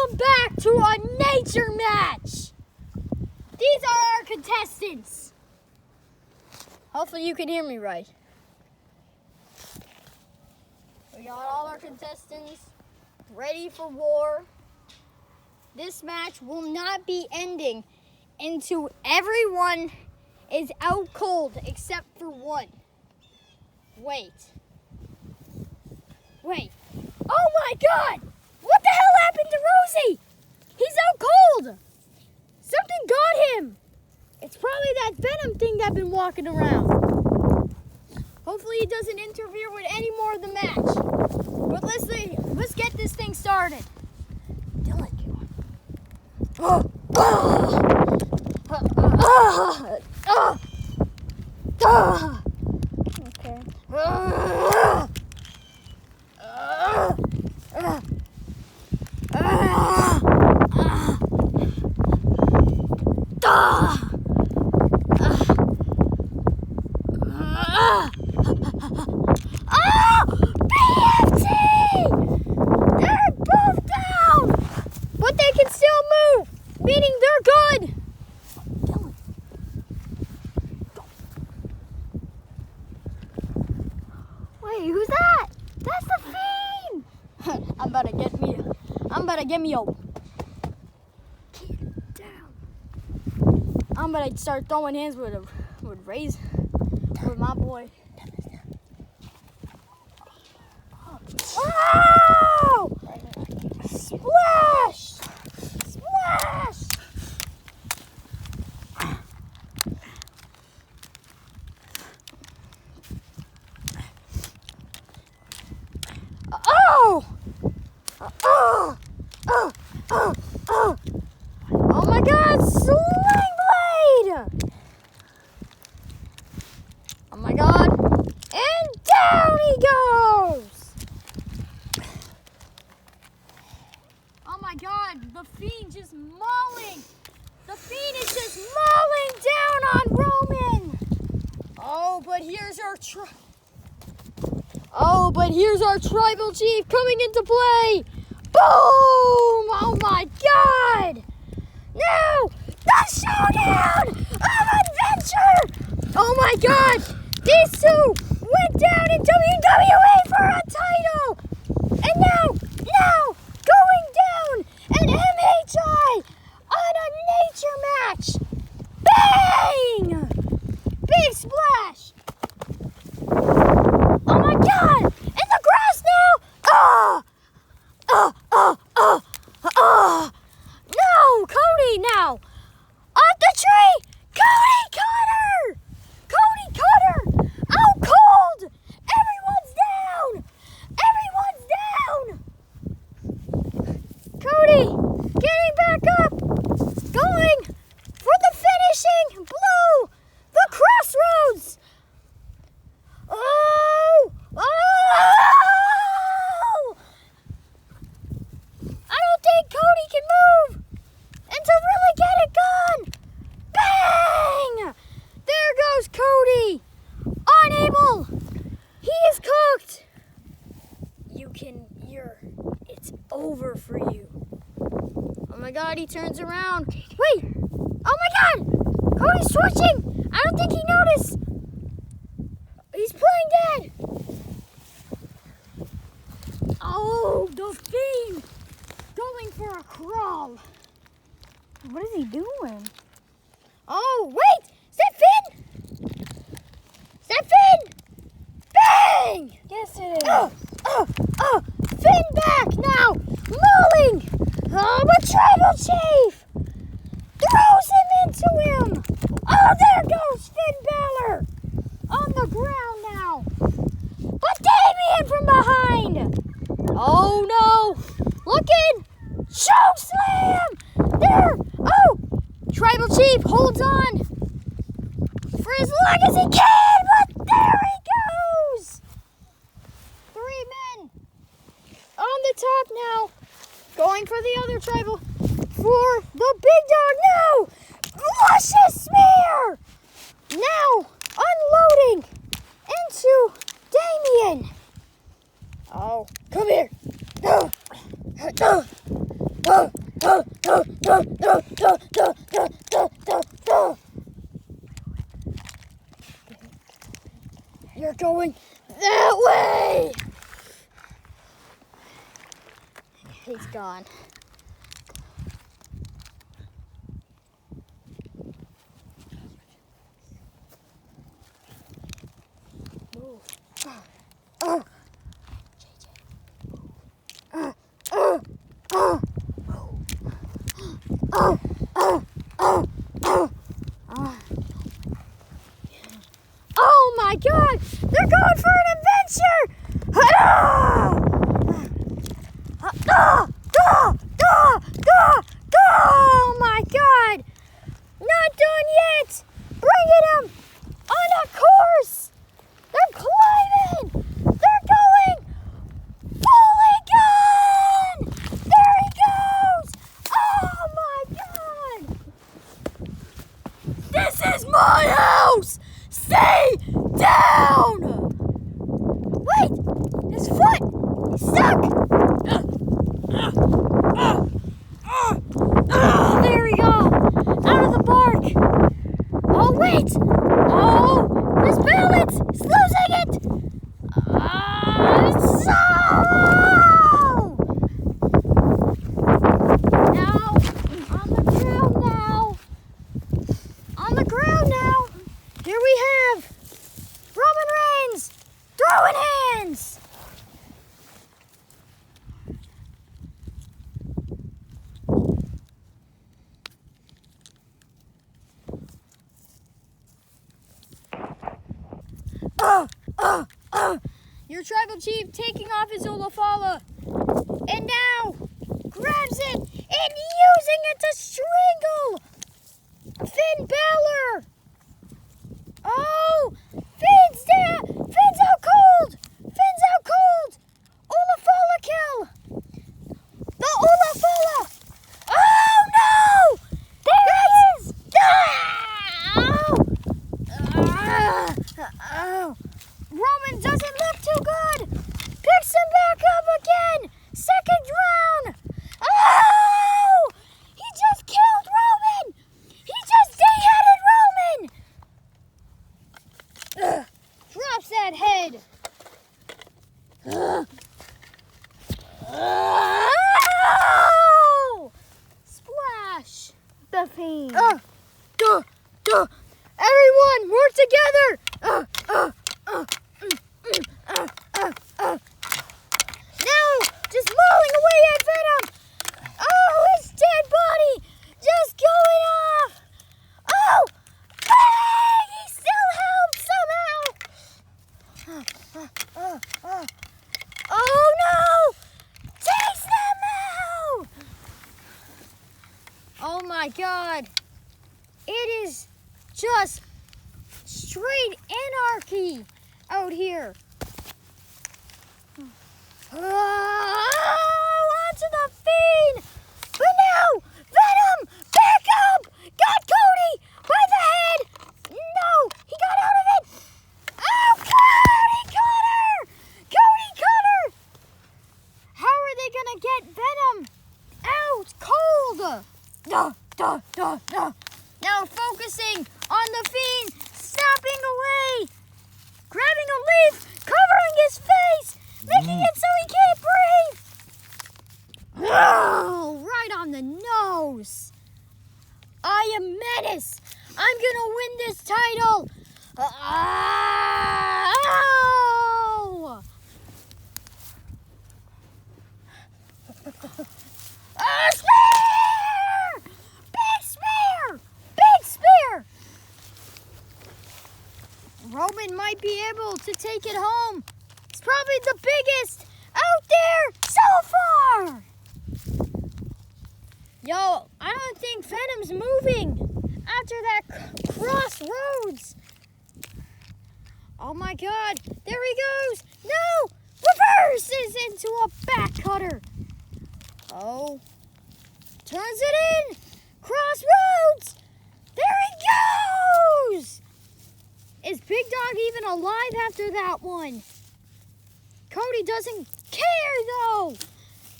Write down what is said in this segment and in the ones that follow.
Welcome back to a nature match. These are our contestants. Hopefully you can hear me right. We got all our contestants ready for war. This match will not be ending until everyone is out cold except for one. Wait. Oh my God! What the hell happened to Rosie? He's out cold. Something got him. It's probably that venom thing that's been walking around. Hopefully it doesn't interfere with any more of the match. But let's get this thing started. Dylan. They're both down, but they can still move, meaning they're good. Wait, who's that? That's the fiend. I'm about to get me a. Get down. I'm about to start throwing hands with my boy. Oh! Splash! Splash! Oh! Oh my God! Sling blade! Oh my God! And down he goes! Oh my God! The fiend just mauling! The fiend is just mauling down on Roman! Oh, but here's our tribal chief coming into play! Boom! Oh my God! No! The showdown of adventure! Oh my God! These two went down in WWE for a title! And now, going down at MHI on a nature match! Bang! Big splash! Oh my God! In the grass now! No! Cody now! Off the tree! Cody Cutter! Cody Cutter! Out cold! Everyone's down! Cody! Getting back up! Going for the finishing blow! The crossroads! Oh! I don't think Cody can move! And to really get it gone! Bang! There goes Cody! Unable! He is cooked! It's over for you. Oh my God, he turns around. Wait! Oh my God! Cody's switching! I don't think he noticed! He's playing dead! Oh, the fiend! Going for a crawl. What is he doing? Oh, wait! Is that Finn? Is that Finn? Bang! Yes, it is. Finn back now! Mauling! Oh, but Tribal Chief throws him into him! Oh, there goes Finn Balor! On the ground now! But Damien from behind! Oh no! Looking! Choke slam! There! Oh! Tribal Chief holds on for as long as he can, but there he goes! 3 men on the top now. Going for the other tribal. For the big dog. No! Luscious spear! Now unloading into Damien. Oh, come here. You're going that way. He's gone. Move. Oh my God! They're going for an adventure! Oh my God! Not done yet! Bringing them on a course! They're climbing! They're going! Fully gone! There he goes! Oh my God! This is my house! Stay down! Wait! His foot! He's stuck! There we go! Out of the bark! Oh, wait! Oh! His balance! He's losing it! So! Now, on the ground now! On the ground now! Here we have Roman Reigns throwing hands! Your tribal chief taking off his Olafala and now grabs it and using it to strangle Finn Balor! Oh! Finn's down! Finn's out cold! Finn's out cold! Olafala kill! The Olafala! Oh no! There it is! Oh! Roman doesn't look too good! Picks him back up again! Second round! Oh! He just killed Roman! He just de-headed Roman! Drops that head! Oh! Splash! The Fiend. Everyone, work together! Now, just mauling away at Venom! Oh, his dead body just going off! Oh! Bang! He still helped somehow! Oh no! Takes them out! Oh my God! It is just straight anarchy out here. Onto the Fiend! But now, Venom, back up! Got Cody by the head! No, he got out of it! Oh, Cody Cutter! Cody Cutter! How are they gonna get Venom out cold? Now focusing on the Fiend, snapping away, grabbing a leaf, covering his face, making it so he can't breathe. Oh, right on the nose. I am Menace. I'm gonna win this title. Oh! Spear! Big spear! Big spear! Roman might be able to take it home. It's probably the biggest out there so far. Yo, I don't think Venom's moving after that crossroads. Oh my God, there he goes. No, reverses into a back cutter. Oh, turns it in. Crossroads. There he goes. Is Big Dog even alive after that one? Cody doesn't care though.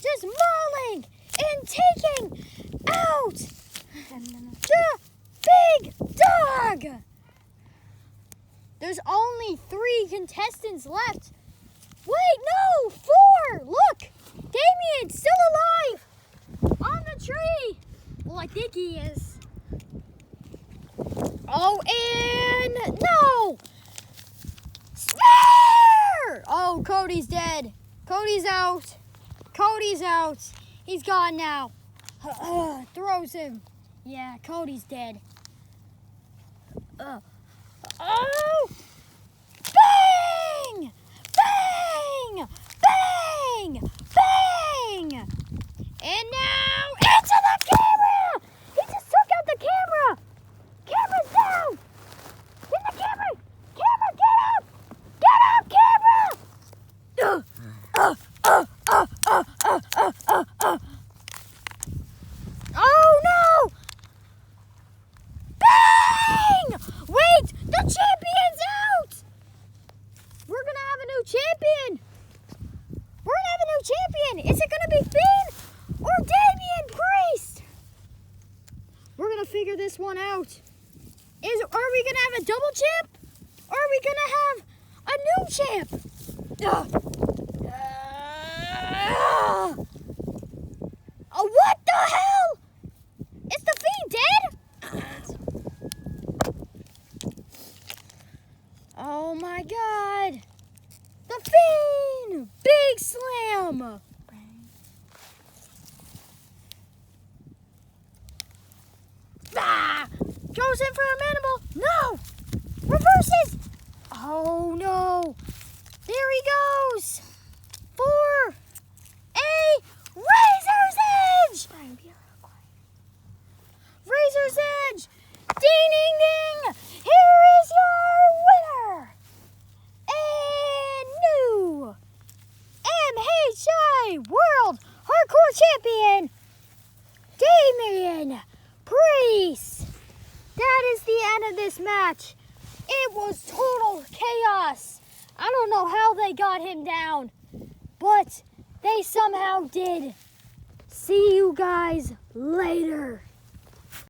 Just mauling. and taking out the big dog. There's only 3 contestants left. Wait, no, 4. Look, Damien's still alive on the tree. Well, I think he is. Oh, and no. Spare! Oh, Cody's dead. Cody's out. Cody's out. He's gone now. Throws him. Yeah, Cody's dead. Oh! Bang! Bang! Bang! Bang! And now into the camera! He just took out the camera! Camera's down! Get the camera! Camera, get up! Get up, camera! Oh no! Bang! Wait, the champion's out! We're gonna have a new champion! We're gonna have a new champion! Is it gonna be Finn or Damien Priest? We're gonna figure this one out. Are we gonna have a double champ? Or are we gonna have a new champ? Oh, what the hell? Is the Fiend dead? Oh my God. The Fiend! Big slam! Ah! Goes in for a manimal. No! Reverses! Oh no! There he goes! For a Razor's Edge! Razor's Edge! Ding ding ding! Here is your winner! And new MHI World Hardcore Champion, Damien Priest! That is the end of this match. It was total chaos. I don't know how they got him down, but they somehow did. See you guys later.